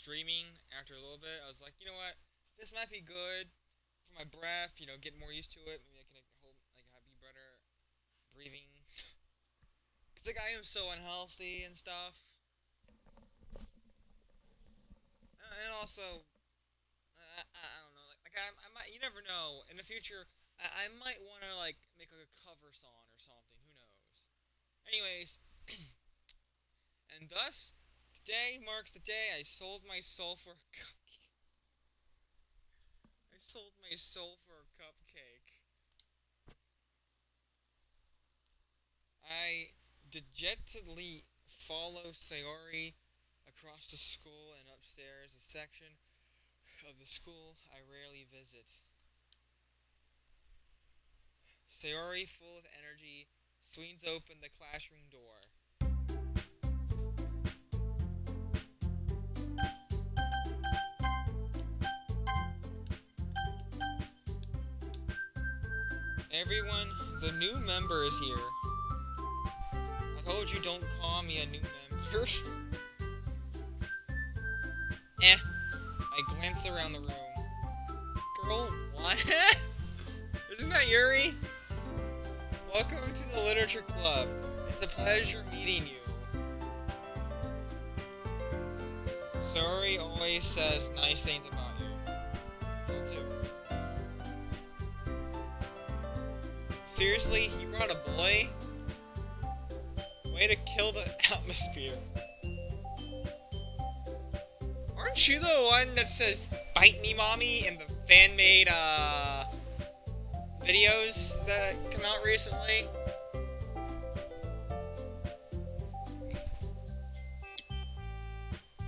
streaming after a little bit. I was like, you know what? This might be good for my breath. Get more used to it. Maybe I can be better breathing. Cause I am so unhealthy and stuff. And also, I don't know. I might. You never know. In the future, I might want to make a cover song or something. Who knows? Anyways, and thus today marks the day I sold my soul for a cupcake. I sold my soul for a cupcake. I dejectedly follow Sayori across the school and upstairs a section of the school I rarely visit. Sayori, full of energy, swings open the classroom door. Everyone, the new member is here. I told you don't call me a new member. I glance around the room. Girl, what? Isn't that Yuri? Welcome to the Literature Club. It's a pleasure meeting you. Sorry always says nice things about you. Me too. Seriously, he brought a boy? Way to kill the atmosphere. Aren't you the one that says "Bite me, mommy" in the fan-made videos that come out recently?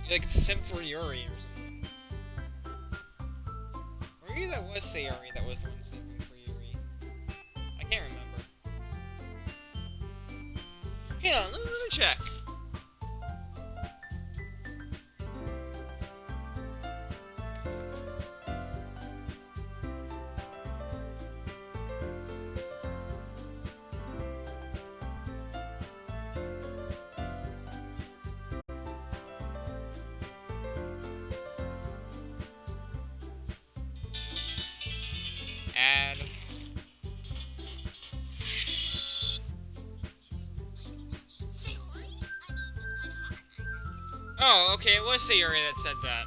You're like simp for Yuri or something. Or maybe that was Sayori that was the one simping for Yuri. I can't remember. Hang on, let me check. Add. Oh, okay, it was Sayori that said that.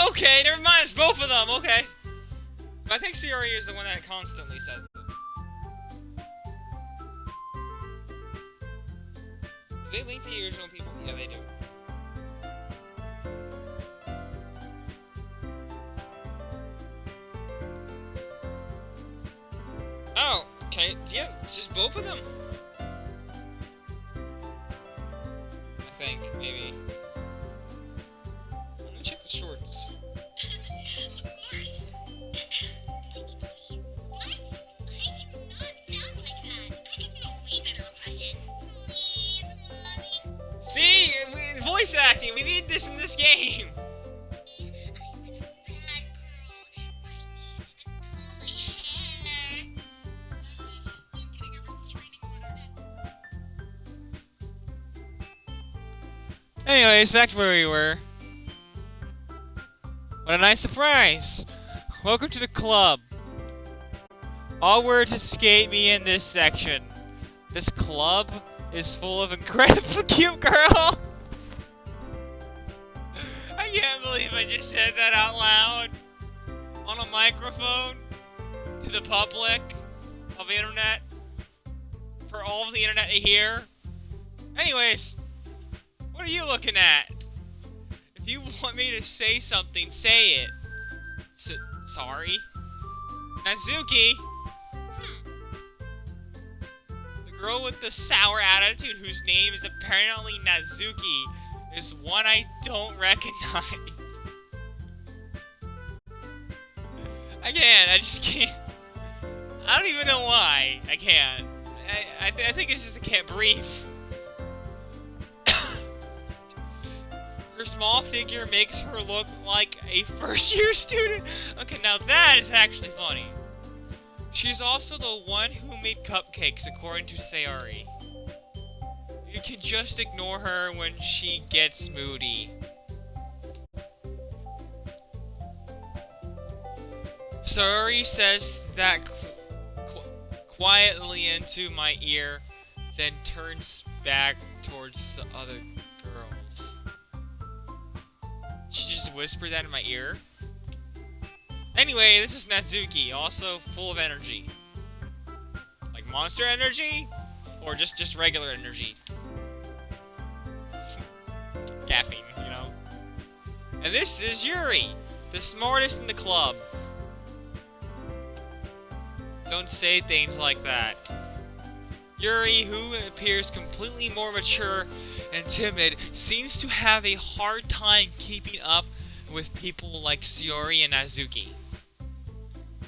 Okay, never mind, it's both of them, okay. But I think Sayori is the one that constantly says it. Do they link to the original people? Yeah, they do. Oh, okay, yeah, it's just both of them. I think, maybe. Let me check the shorts. Of course. What? I do not sound like that. I can do a way better impression. Please, mommy. See? Voice acting, we need this in this game. I'm a bad girl. Bite me and pull my hair. I'm getting a restraining order. Anyways, back to where we were. What a nice surprise! Welcome to the club. All words escape me in this section. This club is full of incredibly cute girl. I can't believe I just said that out loud on a microphone to the public of the internet for all of the internet to hear. Anyways, what are you looking at? If you want me to say something, say it. Sorry. Nazuki? The girl with the sour attitude whose name is apparently Nazuki is one I don't recognize. I can't. I just can't. I don't even know why. I can't. I think it's just I can't breathe. Her small figure makes her look like a first-year student. Okay, now that is actually funny. She's also the one who made cupcakes, according to Sayori. You can just ignore her when she gets moody. Sayori says that quietly into my ear, then turns back towards the other girls. She just whispered that in my ear. Anyway, this is Natsuki, also full of energy. Like monster energy? Or just regular energy? Caffeine, you know? And this is Yuri, the smartest in the club. Don't say things like that. Yuri, who appears completely more mature and timid, seems to have a hard time keeping up with people like Sayori and Natsuki.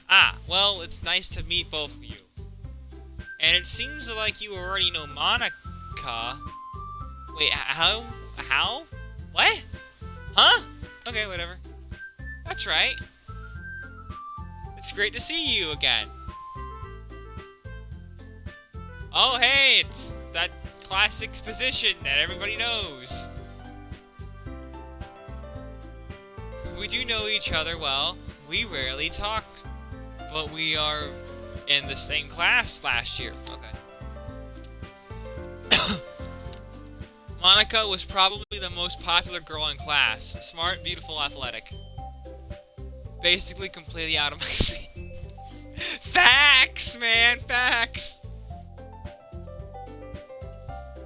Ah, well, it's nice to meet both of you. And it seems like you already know Monika. Wait, how? How? What? Huh? Okay, whatever. That's right. It's great to see you again. Oh, hey, it's that classic position that everybody knows. We do know each other well. We rarely talk, but we are in the same class last year. Okay. Monika was probably the most popular girl in class. Smart, beautiful, athletic. Basically completely out of my league. Facts, man, facts.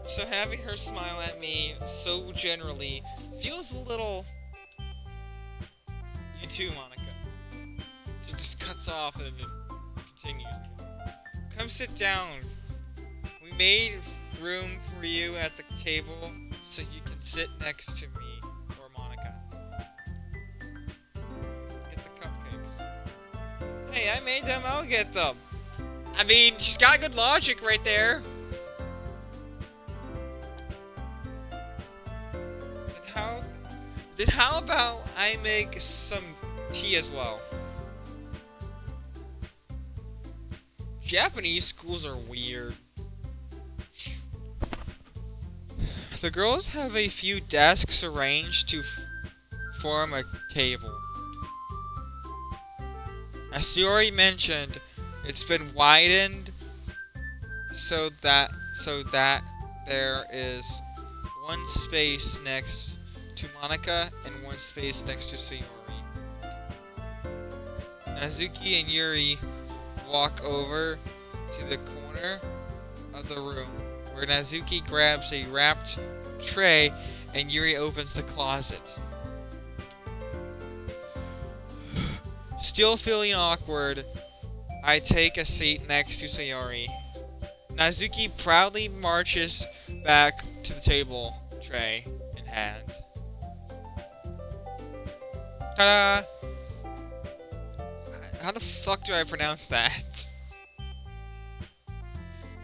So having her smile at me so generally feels a little... You too, Monika. It just cuts off and it continues. Come sit down. We made room for you at the table so you can sit next to me or Monika. Get the cupcakes. Hey, I made them, I'll get them. I mean, she's got good logic right there. Then how about I make some tea as well? Japanese schools are weird. The girls have a few desks arranged to form a table. As Sayori mentioned, it's been widened so that there is one space next to Monika and one space next to Sayori. Natsuki and Yuri walk over to the corner of the room where Natsuki grabs a wrapped tray and Yuri opens the closet. Still feeling awkward, I take a seat next to Sayori. Natsuki proudly marches back to the table, tray in hand. Ta-da! How the fuck do I pronounce that?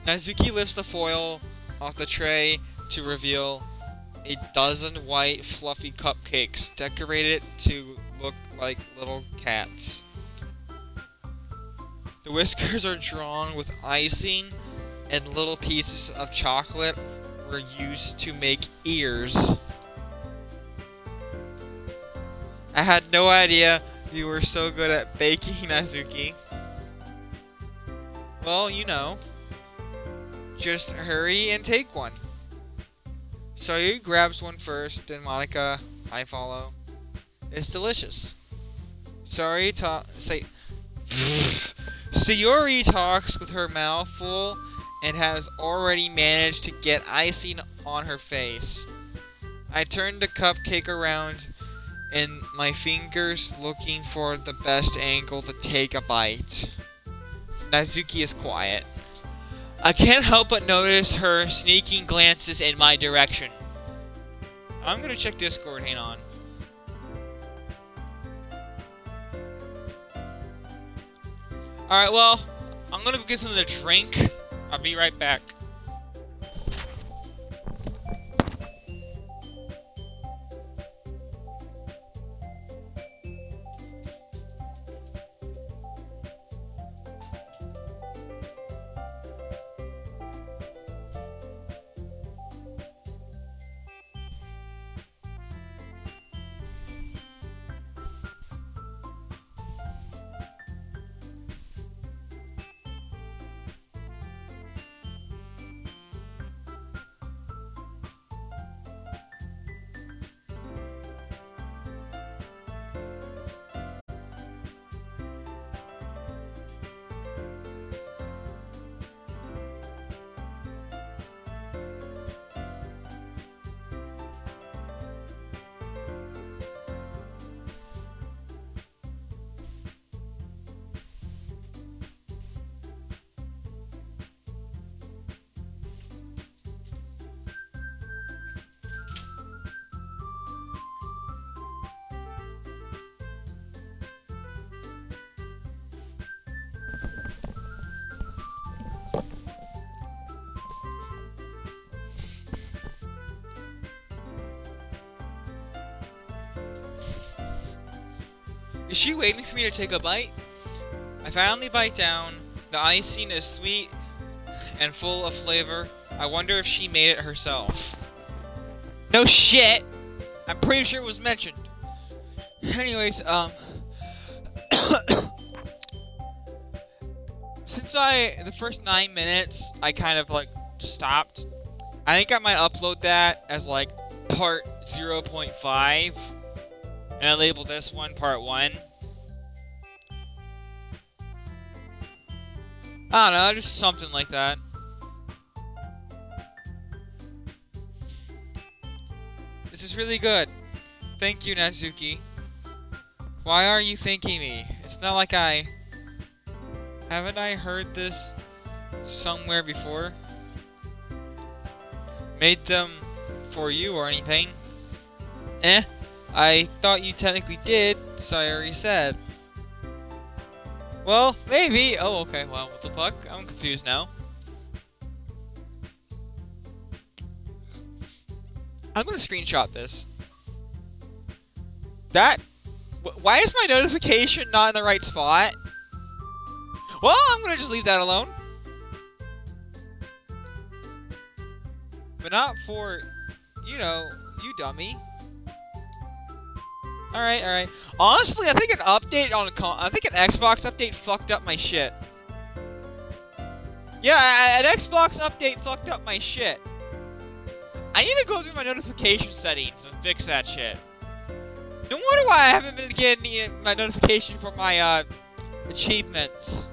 Natsuki lifts the foil off the tray to reveal a dozen white fluffy cupcakes decorated to look like little cats. The whiskers are drawn with icing and little pieces of chocolate were used to make ears. I had no idea you were so good at baking, Natsuki. Well, you know. Just hurry and take one. Sayori grabs one first, then Monika, I follow. It's delicious. Sayori talks with her mouth full and has already managed to get icing on her face. I turn the cupcake around and my fingers looking for the best angle to take a bite. Natsuki is quiet. I can't help but notice her sneaking glances in my direction. I'm gonna check Discord, hang on. Alright, well, I'm gonna go get something to drink. I'll be right back. Is she waiting for me to take a bite? I finally bite down. The icing is sweet and full of flavor. I wonder if she made it herself. No shit! I'm pretty sure it was mentioned. Anyways, since the first 9 minutes, I kind of like stopped. I think I might upload that as like part 0.5. And I labeled this one part 1. I don't know, just something like that. This is really good. Thank you, Natsuki. Why are you thanking me? It's not like haven't I heard this somewhere before? Made them for you or anything? I thought you technically did, Sayori said. Well, maybe. Oh, okay. Well, what the fuck? I'm confused now. I'm gonna screenshot this. Why is my notification not in the right spot? Well, I'm gonna just leave that alone. But not for, you dummy. Alright. Honestly, I think an update I think an Xbox update fucked up my shit. Yeah, an Xbox update fucked up my shit. I need to go through my notification settings and fix that shit. No wonder why I haven't been getting my notification for my, achievements.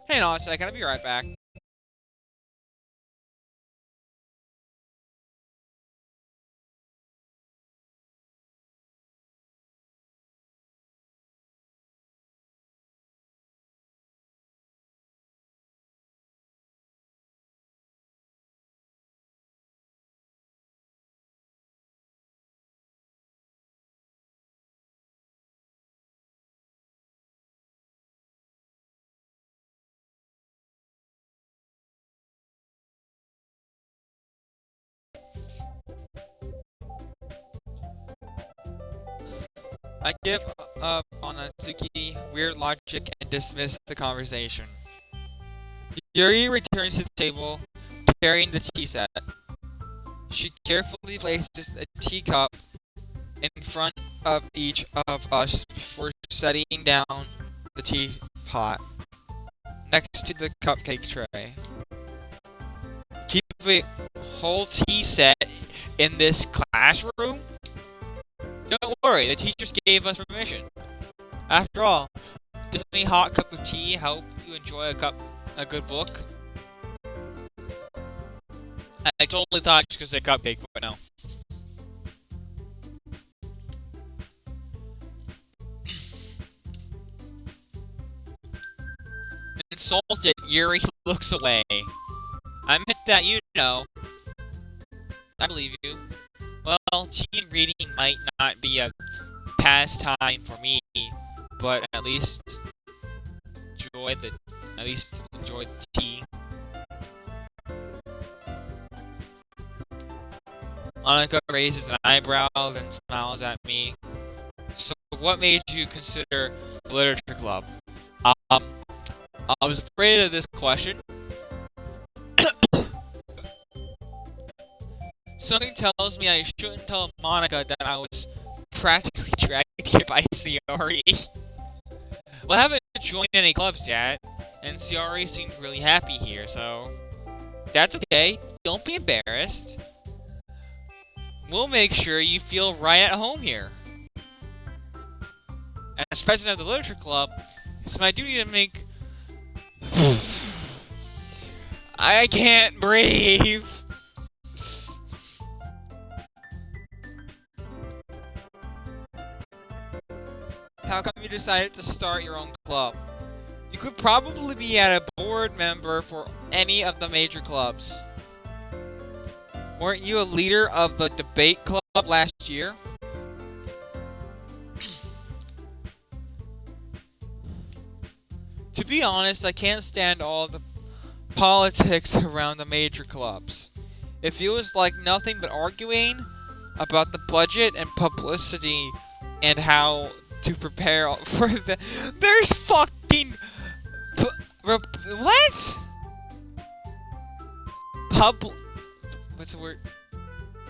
Hang on a second, I'll be right back. I give up on Natsuki weird logic and dismiss the conversation. Yuri returns to the table, carrying the tea set. She carefully places a teacup in front of each of us before setting down the teapot next to the cupcake tray. Keep a whole tea set in this classroom? Don't worry, the teachers gave us permission. After all, does any hot cup of tea help you enjoy a good book? I totally thought just because they cupcake, but no. Insulted, Yuri looks away. I meant that I believe you. Well, tea and reading might not be a pastime for me, but at least enjoy the tea. Annika raises an eyebrow, then smiles at me. So, what made you consider the literature club? I was afraid of this question. Something tells me I shouldn't tell Monica that I was practically dragged here by Sayori. Well, I haven't joined any clubs yet, and Sayori seems really happy here, so that's okay. Don't be embarrassed. We'll make sure you feel right at home here. As president of the literature club, it's my duty to make... I can't breathe. How come you decided to start your own club? You could probably be a board member for any of the major clubs. Weren't you a leader of the debate club last year? To be honest, I can't stand all the politics around the major clubs. It feels like nothing but arguing about the budget and publicity and how to prepare for the. There's fucking. What? What's the word?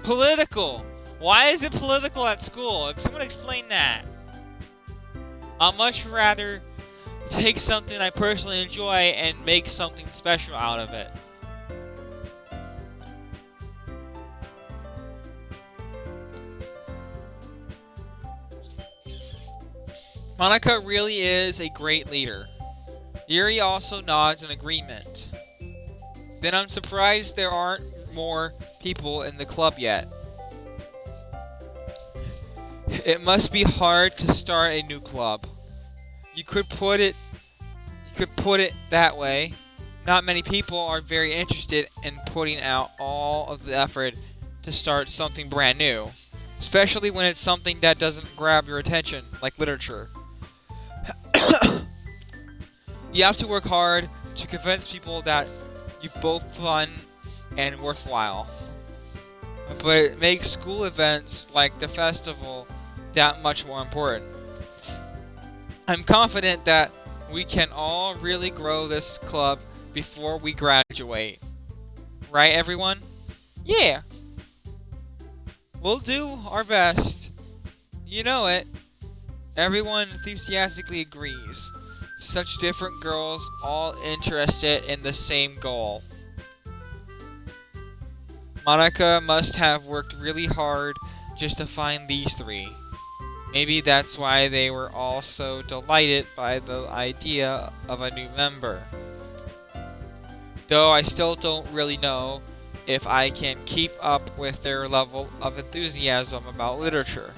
Political. Why is it political at school? Someone explain that. I'd much rather take something I personally enjoy and make something special out of it. Monica really is a great leader. Yuri also nods in agreement. Then I'm surprised there aren't more people in the club yet. It must be hard to start a new club. You could put it that way. Not many people are very interested in putting out all of the effort to start something brand new, especially when it's something that doesn't grab your attention, like literature. You have to work hard to convince people that you're both fun and worthwhile. But it makes school events like the festival that much more important. I'm confident that we can all really grow this club before we graduate. Right, everyone? Yeah. We'll do our best. You know it. Everyone enthusiastically agrees. Such different girls, all interested in the same goal. Monica must have worked really hard just to find these three. Maybe that's why they were all so delighted by the idea of a new member. Though I still don't really know if I can keep up with their level of enthusiasm about literature.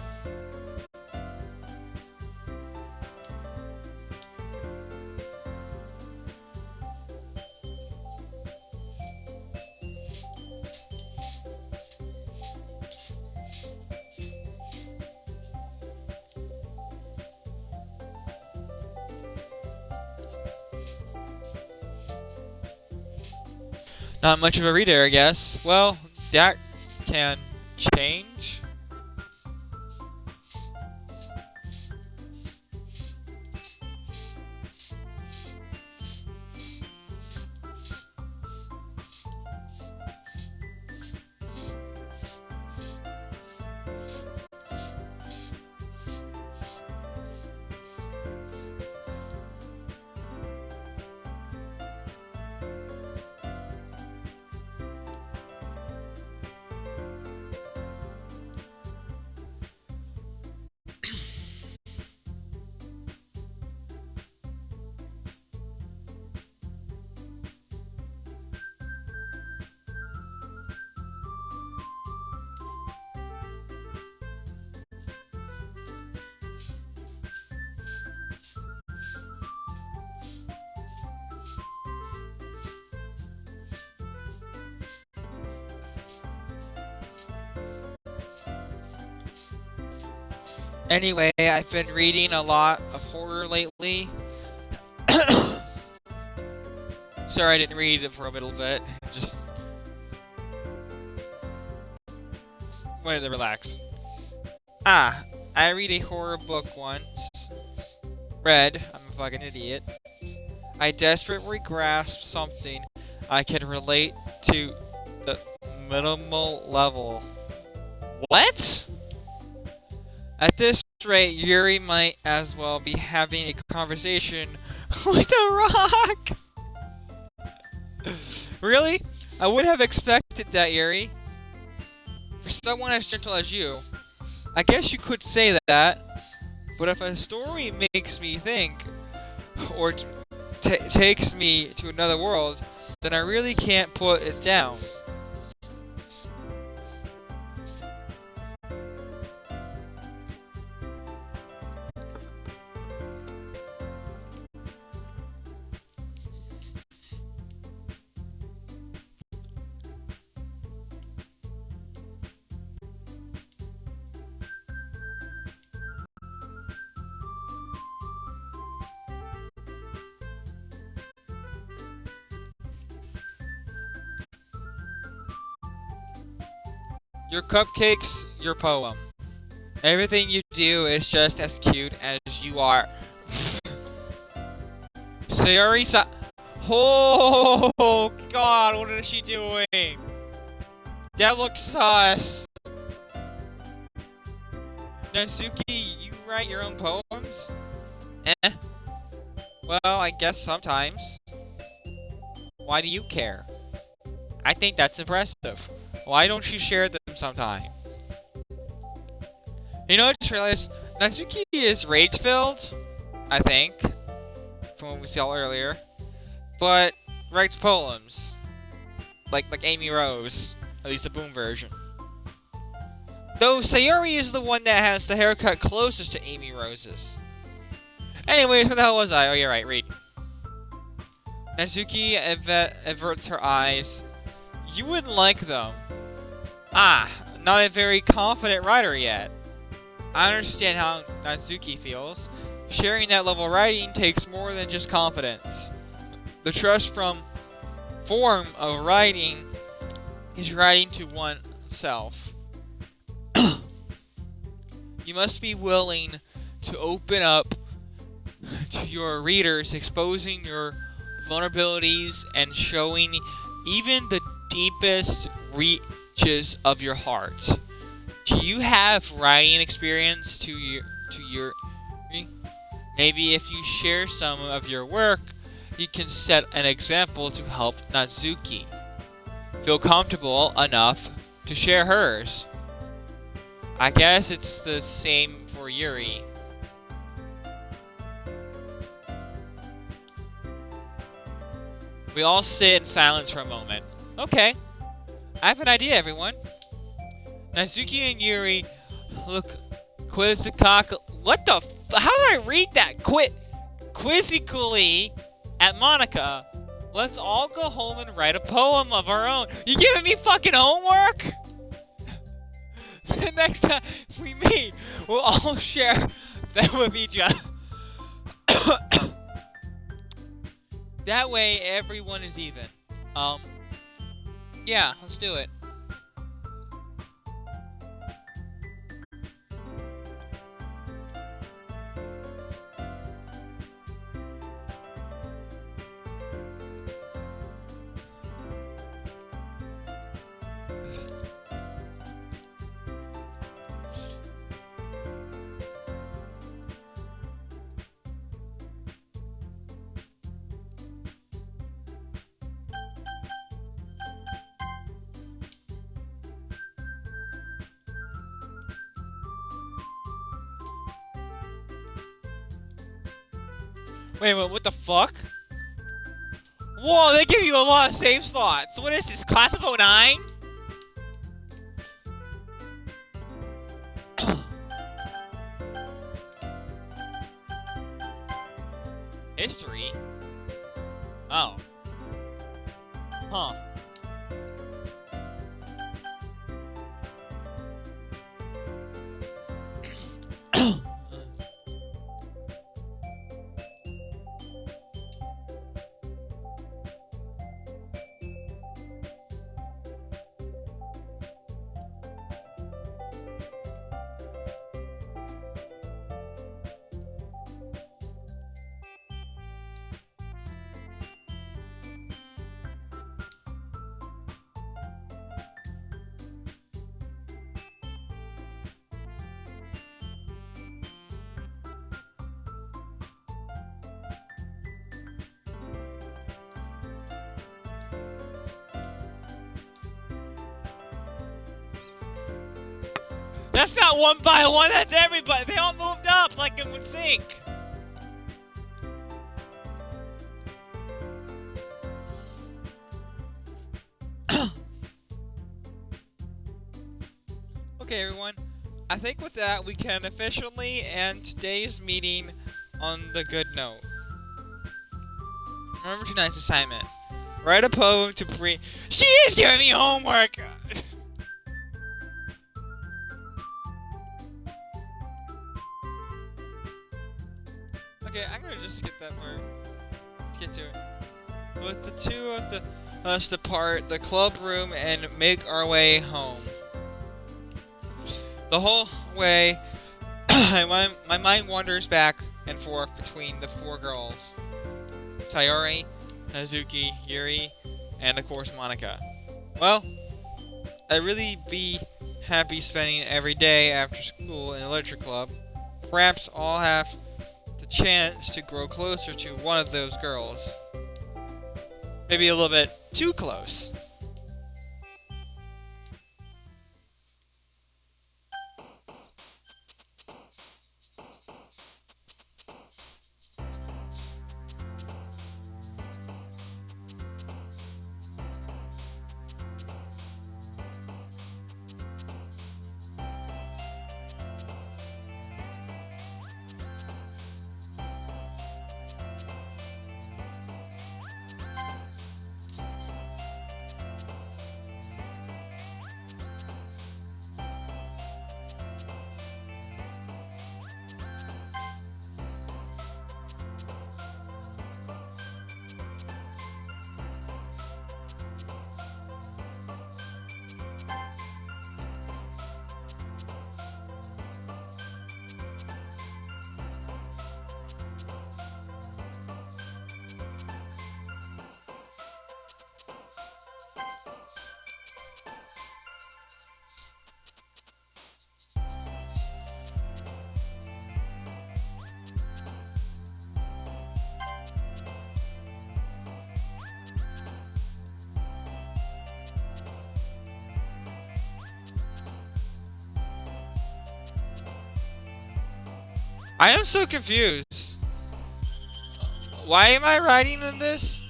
Not much of a reader, I guess. Well, that can change. Anyway, I've been reading a lot of horror lately. Sorry I didn't read it for a little bit. Just wanted to relax. I read a horror book once. I'm a fucking idiot. I desperately grasped something I can relate to the minimal level. What? At this rate, Yuri might as well be having a conversation with a rock! Really? I would have expected that, Yuri. For someone as gentle as you. I guess you could say that. But if a story makes me think, or takes me to another world, then I really can't put it down. Your cupcake's your poem. Everything you do is just as cute as you are. Sayori-sa. Oh God, what is she doing? That looks sus. Natsuki, you write your own poems? Eh. Well, I guess sometimes. Why do you care? I think that's impressive. Why don't you share them sometime? You know, I just realized Natsuki is rage-filled, I think, from what we saw earlier, but writes poems, like Amy Rose, at least the Boom version. Though Sayori is the one that has the haircut closest to Amy Rose's. Anyways, where the hell was I? Oh, you're right, read. Natsuki averts her eyes. You wouldn't like them. Ah, not a very confident writer yet. I understand how Natsuki feels. Sharing that level of writing takes more than just confidence. The trust from form of writing is writing to oneself. You must be willing to open up to your readers, exposing your vulnerabilities and showing even the deepest reaches of your heart. Do you have writing experience to your maybe if you share some of your work, you can set an example to help Natsuki feel comfortable enough to share hers. I guess it's the same for Yuri. We all sit in silence for a moment. Okay, I have an idea, everyone. Natsuki and Yuri look quizzical. What the? How did I read that? Quizzically at Monica. Let's all go home and write a poem of our own. You giving me fucking homework? The next time we meet, we'll all share them with each other. That way, everyone is even. Yeah, let's do it. Wait, what the fuck? Whoa, they give you a lot of save slots. What is this, class of 09? History? Oh. Huh. That's not one by one, that's everybody. They all moved up like in sync. Okay, everyone. I think with that, we can officially end today's meeting on the good note. Remember tonight's assignment. Write a poem to She is giving me homework! Okay, I'm gonna just skip that part. Let's get to it. With the two of us depart the club room and make our way home. The whole way, my mind wanders back and forth between the four girls. Sayori, Hazuki, Yuri, and of course Monica. Well, I'd really be happy spending every day after school in the literature club. Perhaps I'll have the chance to grow closer to one of those girls. Maybe a little bit too close. I am so confused. Why am I writing in this?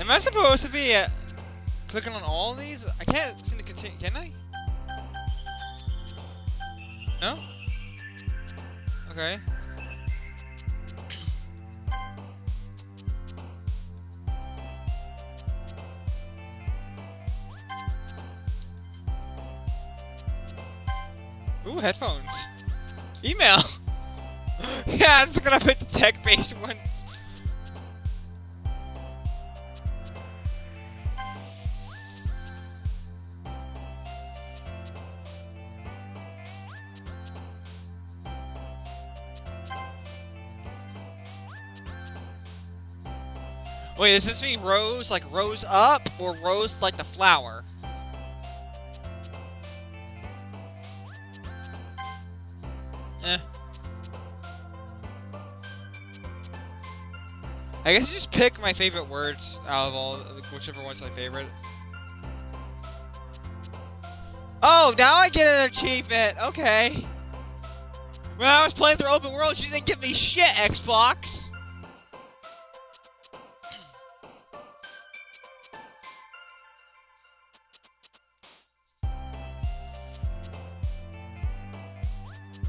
Am I supposed to be clicking on all of these? I can't seem to continue. Can I? No? Okay. Ooh, headphones. Email! Yeah, I'm just gonna put the tech-based ones. Wait, does this mean rose like rose up or rose like the flower? Eh. I guess you just pick my favorite words out of all, whichever one's my favorite. Oh, now I get an achievement. Okay. When I was playing through open world, you didn't give me shit, Xbox.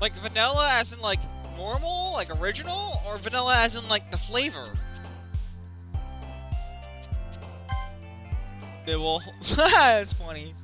Like vanilla as in like normal, like original, or vanilla as in like the flavor? Nibble. That's funny.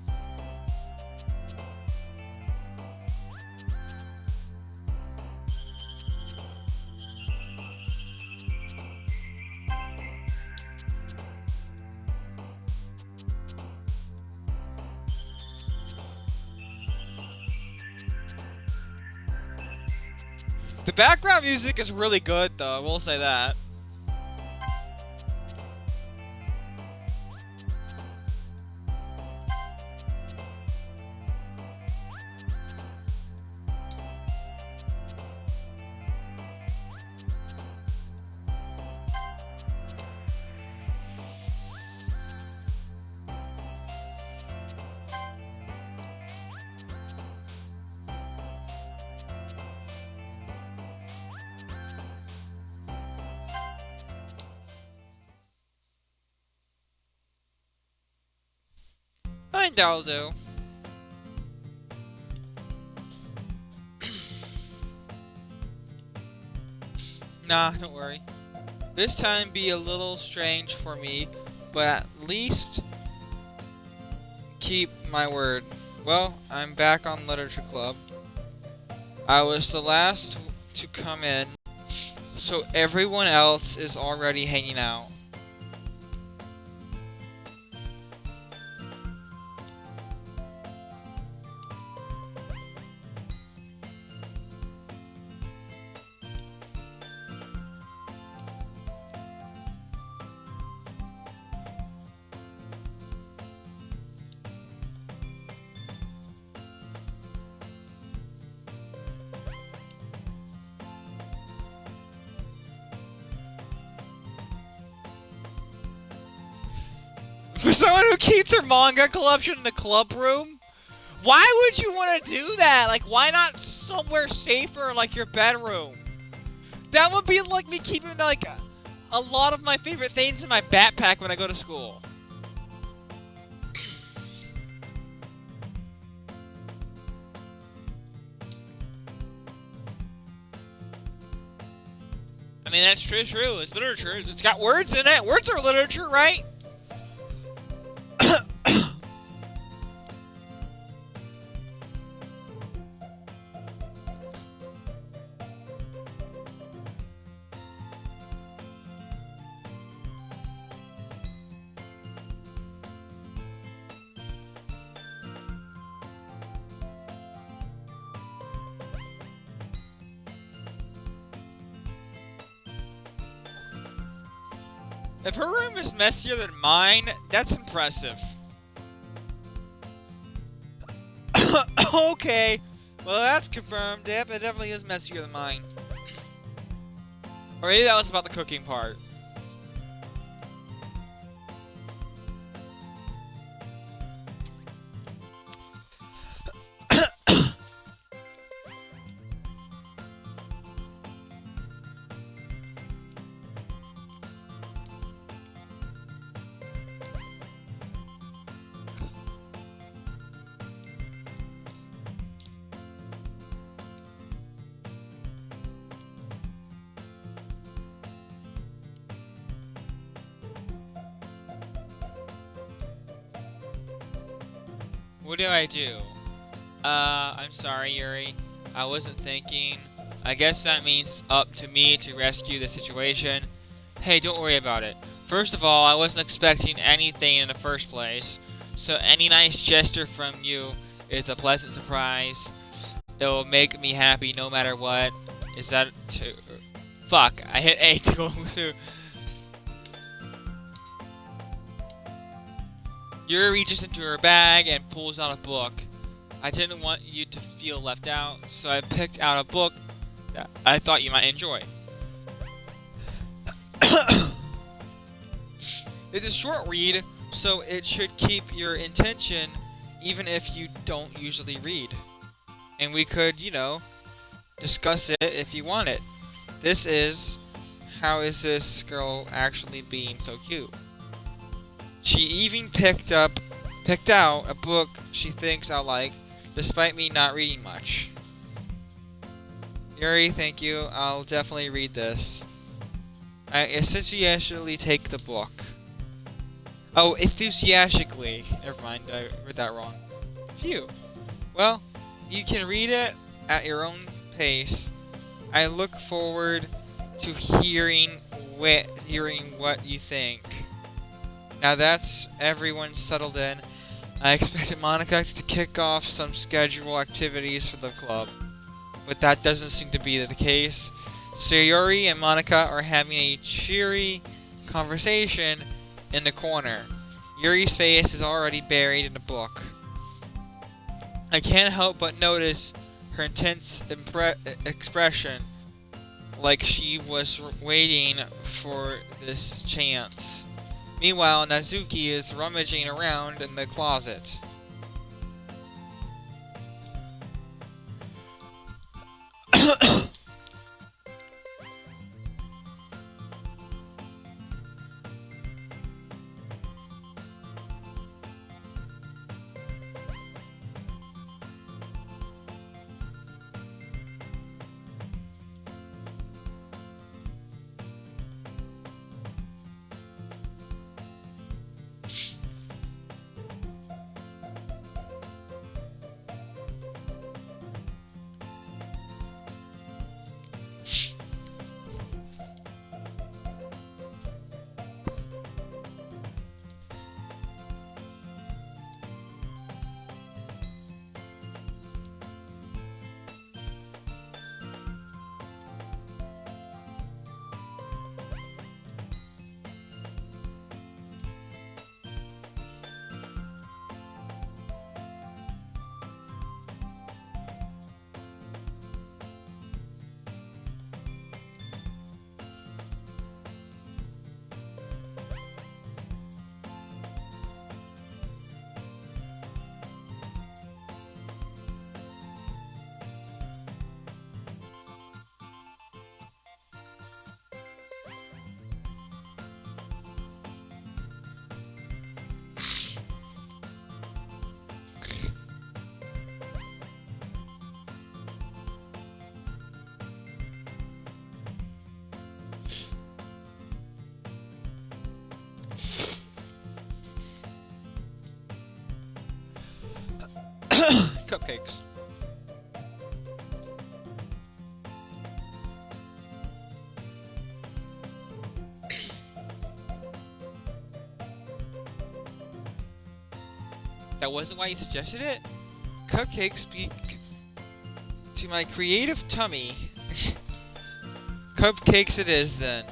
The background music is really good, though. I will say that. I think that'll do. Nah, don't worry. This time be a little strange for me, but at least keep my word. Well, I'm back on Literature Club. I was the last to come in, so everyone else is already hanging out. For someone who keeps her manga collection in the club room, why would you want to do that? Like, why not somewhere safer, like your bedroom? That would be like me keeping, like, a lot of my favorite things in my backpack when I go to school. I mean, that's true. It's literature. It's got words in it. Words are literature, right? If her room is messier than mine, that's impressive. Okay. Well, that's confirmed. Yep, it definitely is messier than mine. Or maybe that was about the cooking part. What do I do? I'm sorry, Yuri. I wasn't thinking. I guess that means up to me to rescue the situation. Hey, don't worry about it. First of all, I wasn't expecting anything in the first place, so any nice gesture from you is a pleasant surprise. It'll make me happy no matter what. Is that too? Fuck, I hit A to go through. Yuri reaches into her bag and pulls out a book. I didn't want you to feel left out, so I picked out a book that I thought you might enjoy. It's a short read, so it should keep your attention even if you don't usually read. And we could, you know, discuss it if you want it. This is How Is This Girl Actually Being So Cute? She even picked out a book she thinks I'll like, despite me not reading much. Yuri, thank you. I'll definitely read this. I enthusiastically take the book. Oh, enthusiastically. Never mind, I read that wrong. Phew. Well, you can read it at your own pace. I look forward to hearing what you think. Now that's everyone settled in. I expected Monica to kick off some scheduled activities for the club, but that doesn't seem to be the case. Sayori and Monica are having a cheery conversation in the corner. Yuri's face is already buried in the book. I can't help but notice her intense expression, like she was waiting for this chance. Meanwhile, Nazuki is rummaging around in the closet. cupcakes. That wasn't why you suggested it? Cupcakes speak to my creative tummy. Cupcakes it is then.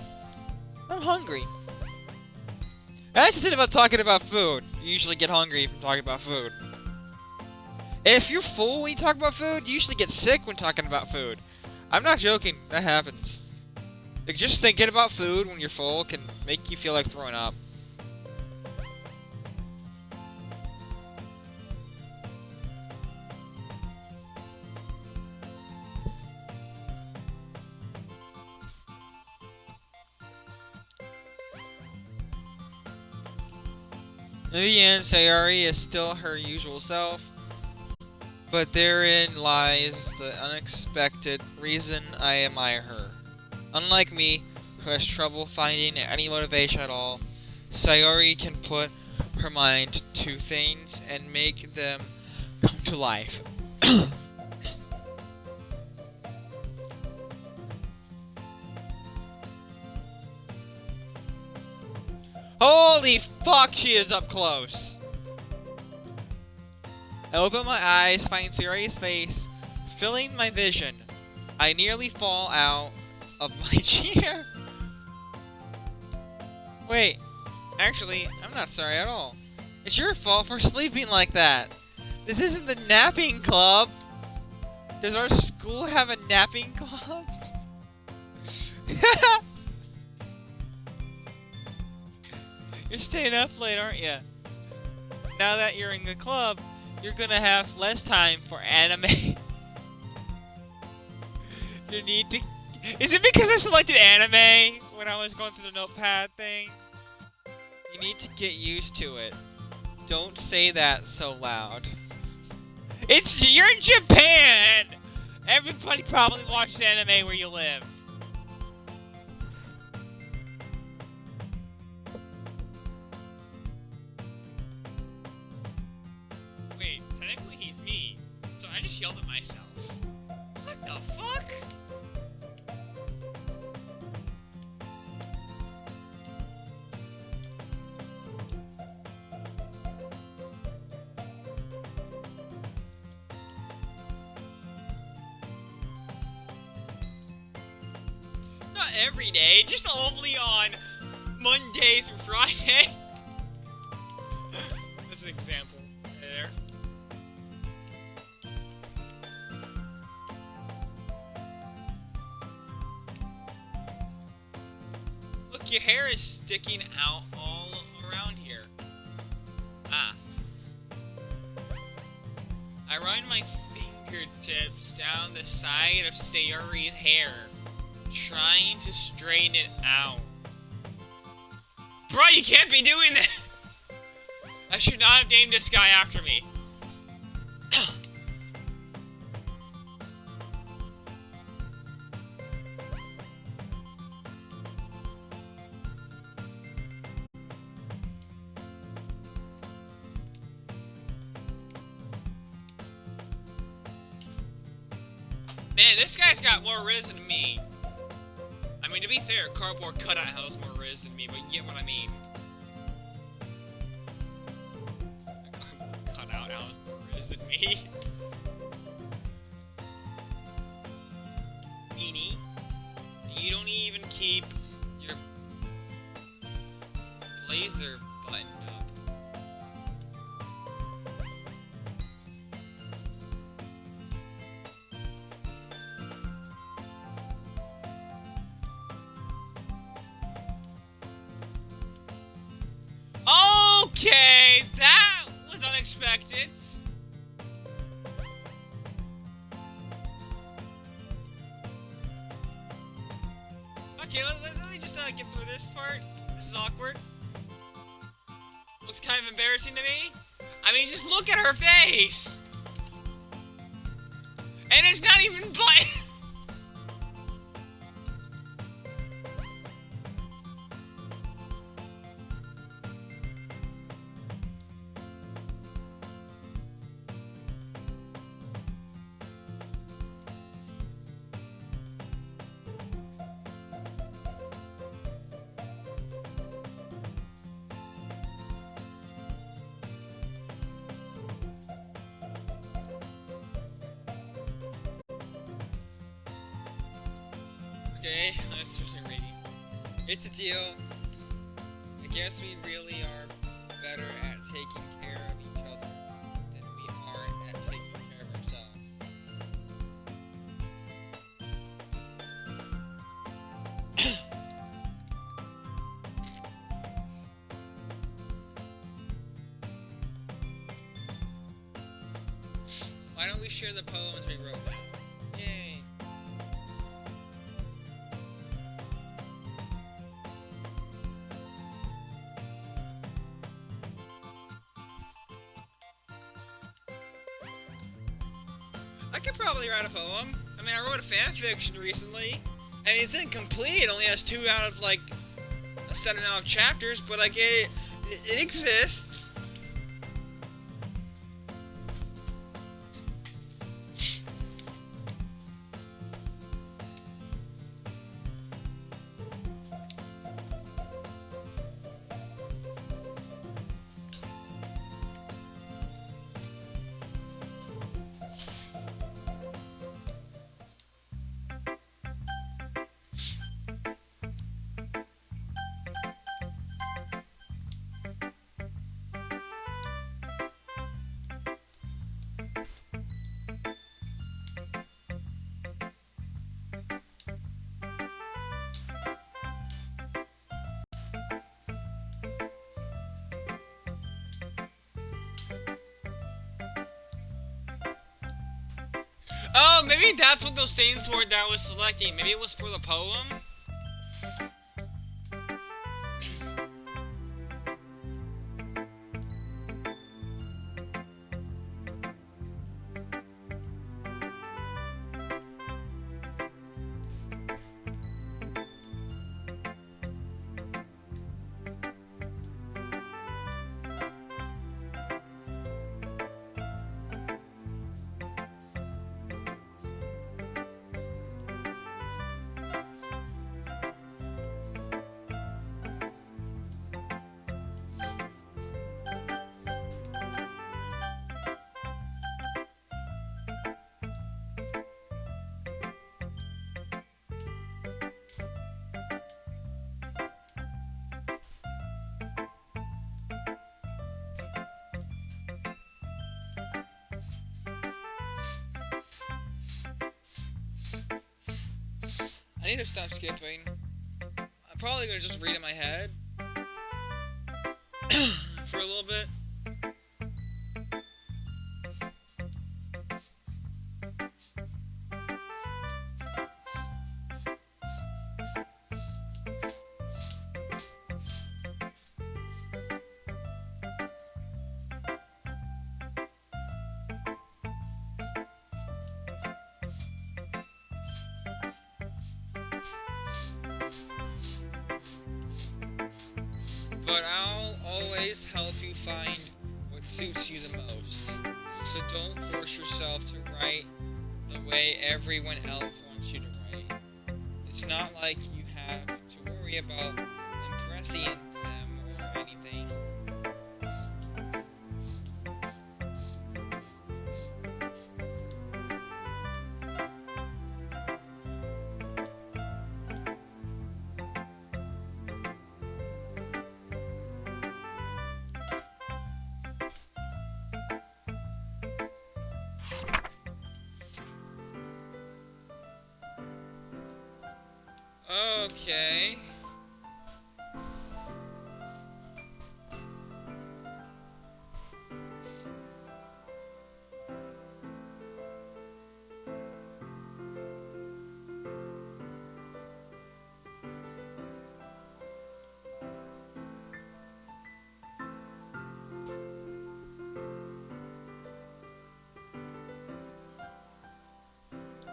I'm hungry. That's the thing about talking about food. You usually get hungry from talking about food. If you're full when you talk about food, you usually get sick when talking about food. I'm not joking. That happens. Like, just thinking about food when you're full can make you feel like throwing up. In the end, Sayori is still her usual self, but therein lies the unexpected reason I admire her. Unlike me, who has trouble finding any motivation at all, Sayori can put her mind to things and make them come to life. Holy fuck, she is up close! I open my eyes, find Sayori's face, filling my vision. I nearly fall out of my chair. Wait, actually, I'm not sorry at all. It's your fault for sleeping like that. This isn't the napping club. Does our school have a napping club? You're staying up late, aren't you? Now that you're in the club, you're gonna have less time for anime. You need to... Is it because I selected anime when I was going through the notepad thing? You need to get used to it. Don't say that so loud. You're in Japan! Everybody probably watches anime where you live. Wait, technically he's me, so I just yelled at myself. What the fuck? Not every day, just only on Monday through Friday. That's an example there. Look, your hair is sticking out all around here. Ah. I run my fingertips down the side of Sayori's hair, trying to straighten it out. Bro, you can't be doing that! I should not have named this guy after me. Man, this guy's got more riz than me. I mean, to be fair, cardboard cutout has more riz than me, but you get what I mean. Cardboard cutout has more riz than me. Meanie, you don't even keep your blazer buttoned up. Okay, that was unexpected. Okay, let me just get through this part. This is awkward. Looks kind of embarrassing to me. I mean, just look at her face. And it's not even button. Okay, let's do some reading. It's a deal. I guess we really are better at taking care of each other than we are at taking care of ourselves. Why don't we share the poems we wrote down? Yay! I could probably write a poem. I mean, I wrote a fan fiction recently. I mean, it's incomplete. It only has 2 out of like a set amount of chapters, but like it exists. Oh, maybe that's what those things were that I was selecting. Maybe it was for the poem? I need to stop skipping. I'm probably gonna just read in my head for a little bit. But I'll always help you find what suits you the most. So don't force yourself to write the way everyone else wants you to write. It's not like you have to worry about impressing them or anything. Okay.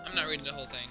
I'm not reading the whole thing.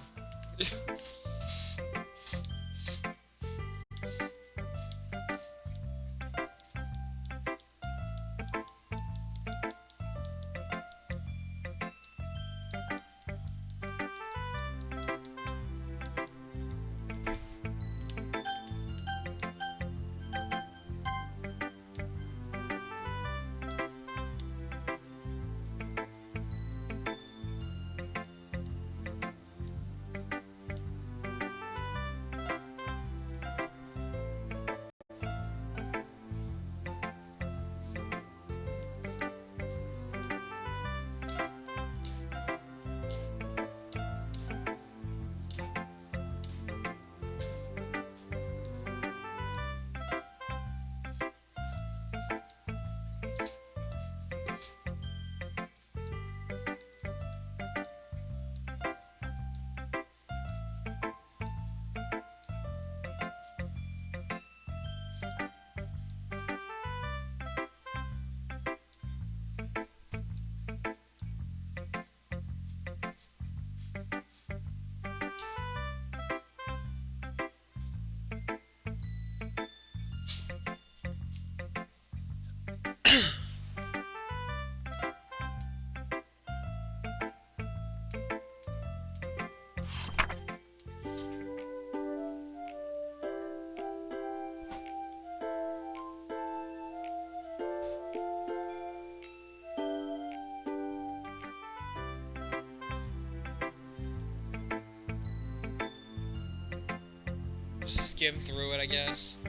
skim through it, I guess.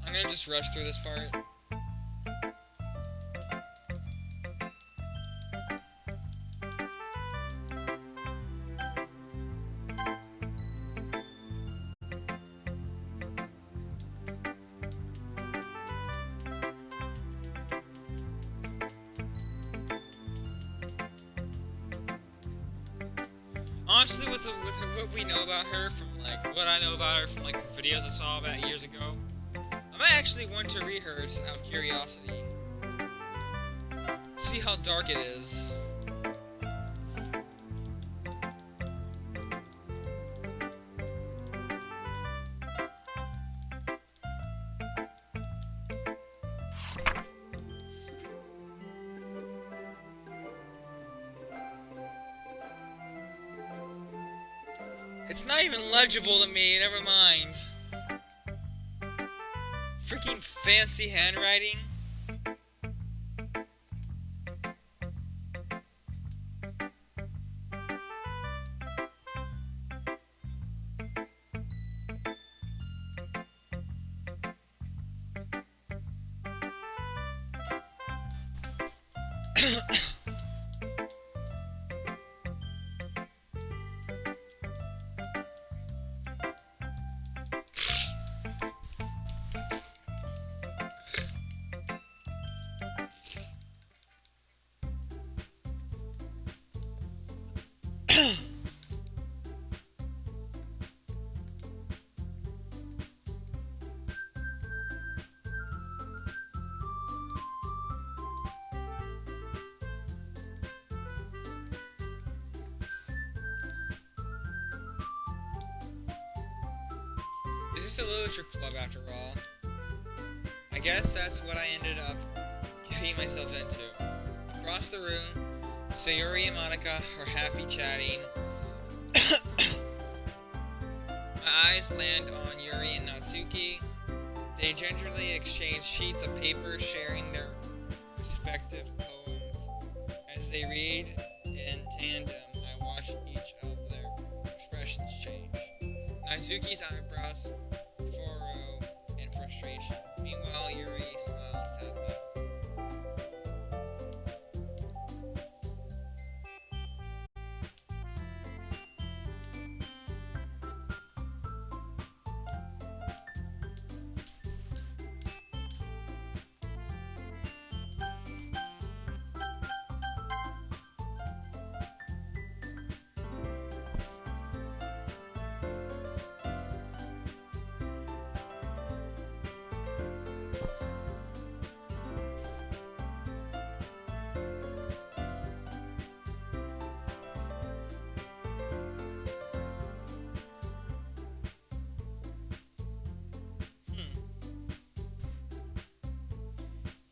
I'm gonna just rush through this part. Honestly, with what we know about her from, like, what I know about her from, like, the videos I saw about years ago, I might actually want to read hers out of curiosity. See how dark it is. It's not even legible to me, never mind. Freaking fancy handwriting. Is this a literature club after all? I guess that's what I ended up getting myself into. Across the room, Sayuri and Monica are happy chatting. My eyes land on Yuri and Natsuki. They gingerly exchange sheets of paper, sharing their respective poems. As they read in tandem, I watch each of their expressions change. Natsuki's eyebrows furrow in frustration. Meanwhile, Yuri smiles sadly.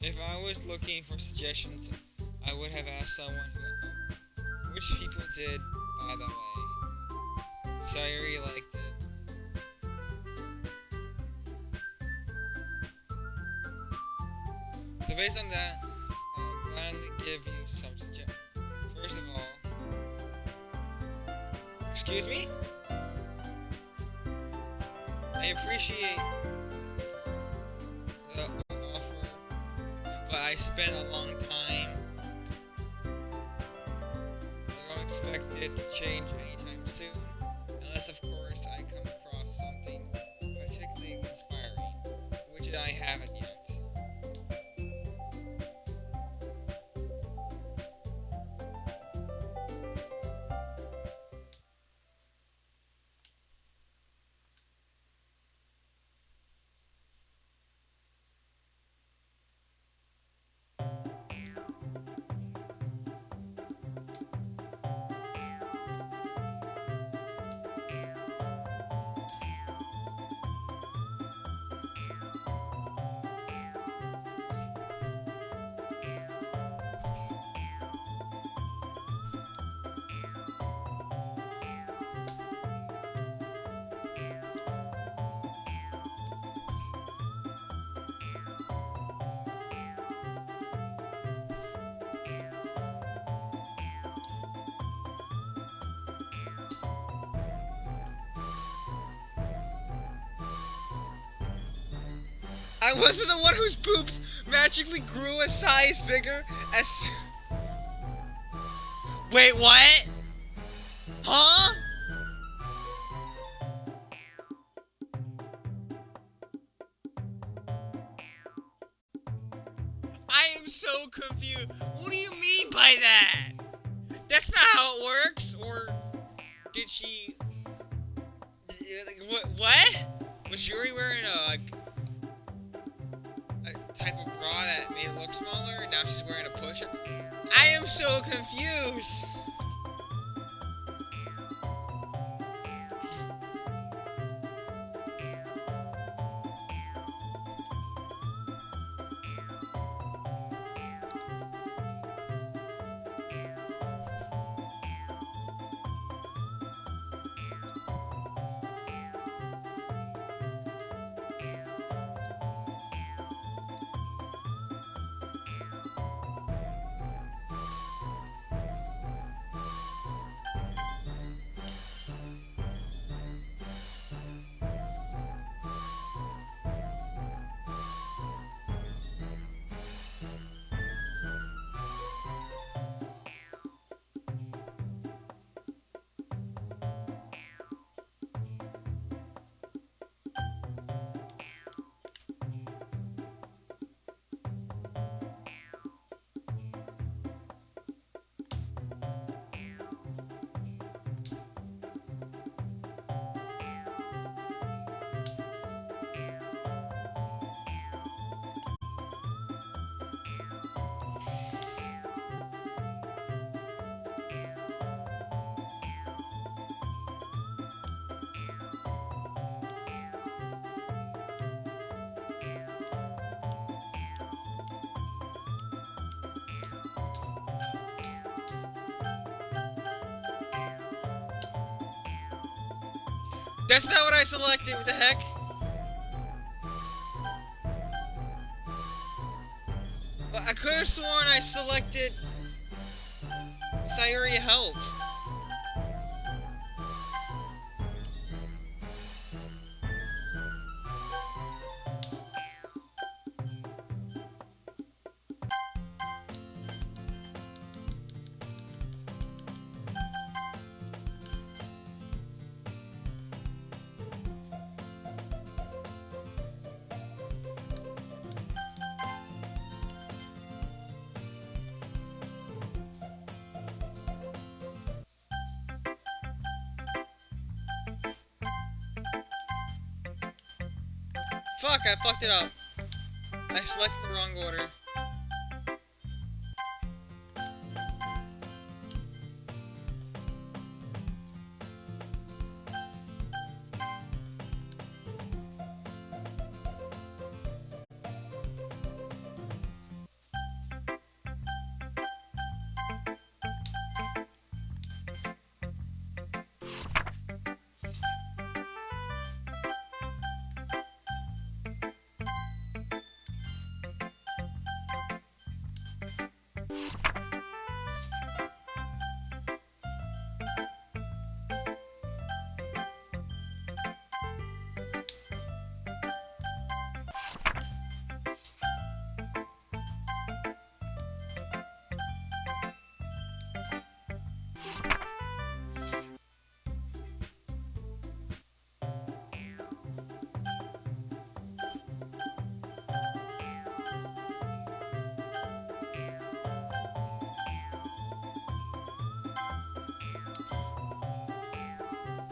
If I was looking for suggestions, I would have asked someone who, which people did, by the way. Sayuri liked it. So based on that, I'll gladly give you some suggestions. First of all, excuse me? I appreciate the offer spent a long time. I don't expect it to change anytime soon, unless of course I come across something particularly inspiring, which I haven't yet. I wasn't the one whose boobs magically grew a size bigger as... Wait, what? Huh? I am so confused. What do you mean by that? That's not how it works. Or did she... What? Was Yuri wearing a type of bra that made it look smaller, and now she's wearing a pusher? I am so confused. That's not what I selected, what the heck? Well, I could have sworn I selected Sayuri Help. Fuck, I fucked it up. I selected the wrong order.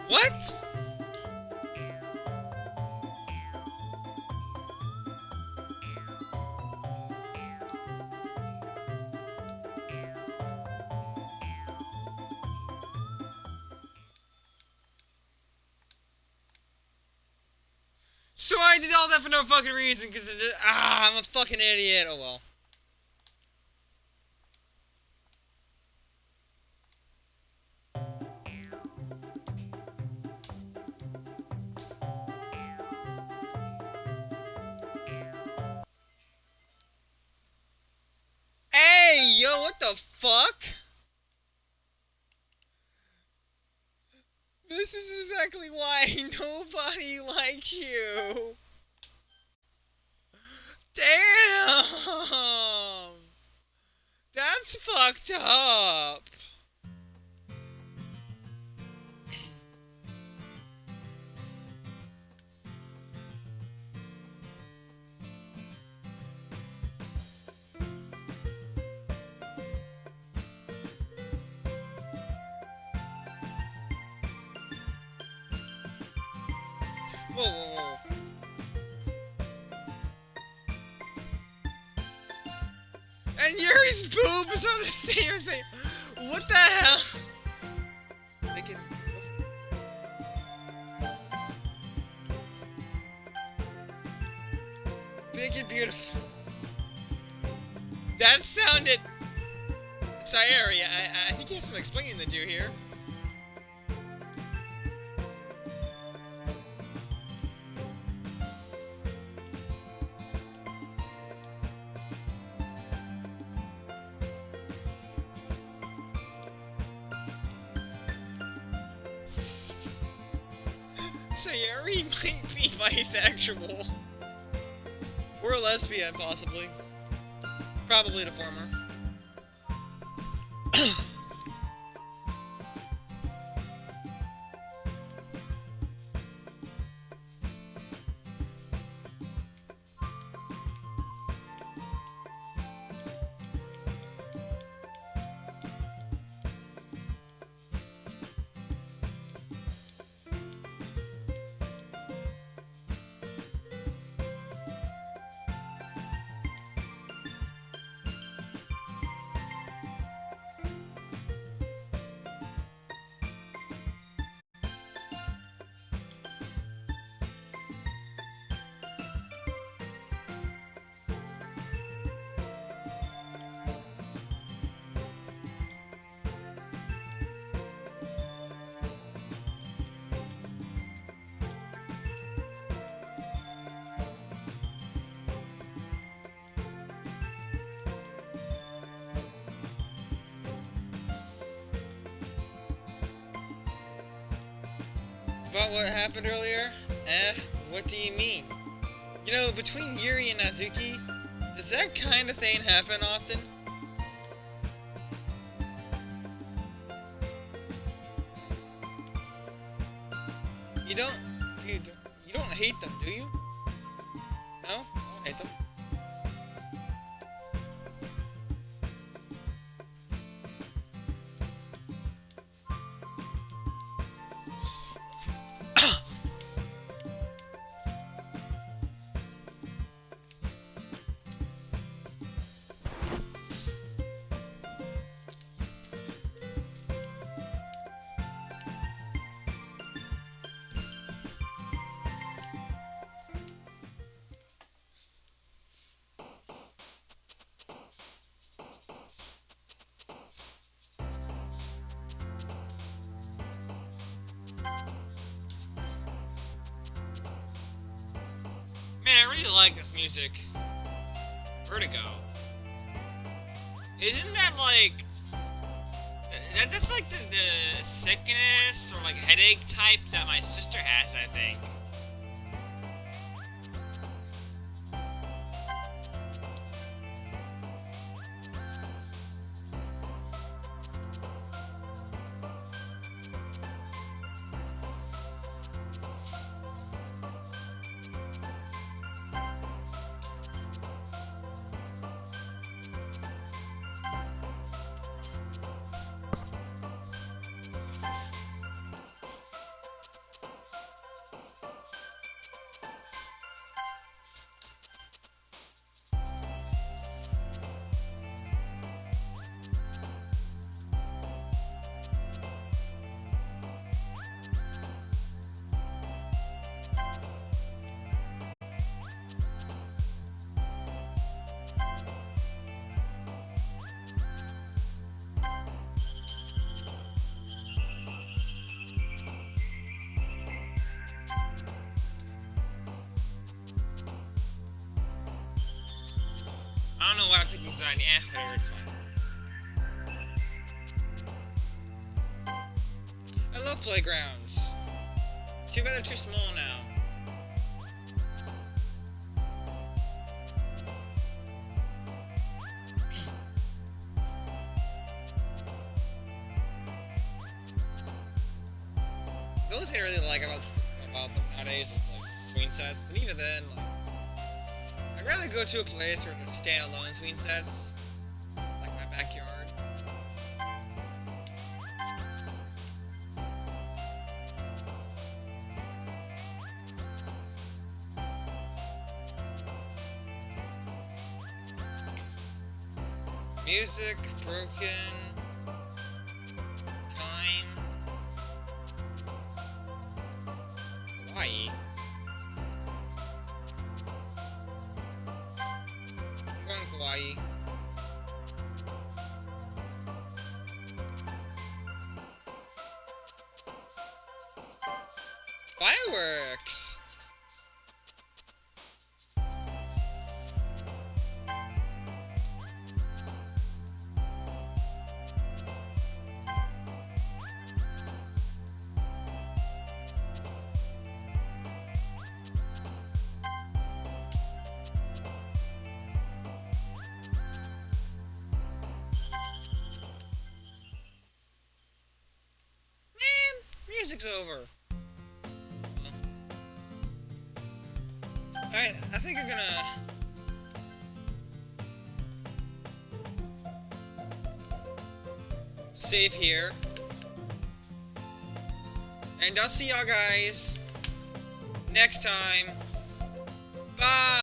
What? So I did all that for no fucking reason, because I'm a fucking idiot. Oh well. Hey, yo, what the fuck? This is exactly why nobody likes you. Damn! That's fucked up. Whoa, whoa, whoa. And Yuri's boobs are the same. What the hell? Make it big and beautiful. That sounded. Sayuri, I think you have some explaining to do here. Sayuri might be bisexual. Or a lesbian, possibly. Probably the former. About what happened earlier? What do you mean? You know, between Yuri and Nazuki, does that kind of thing happen often? You don't hate them, do you? No? I don't hate them. Man, I really like this music. Vertigo. Isn't that like... That's like the sickness or like headache type that my sister has, I think. I don't know why I'm picking design. Whatever, it's fine. I love playgrounds. Too bad they're too small now. The only thing I really like about them nowadays is like swing sets, and even then, like, I'd rather go to a place where there's standalone swing sets, like my backyard. Music, broken, time, Hawaii. I'm going Hawaii. Fireworks! Music's over. Alright, I think I'm gonna... save here. And I'll see y'all guys next time. Bye!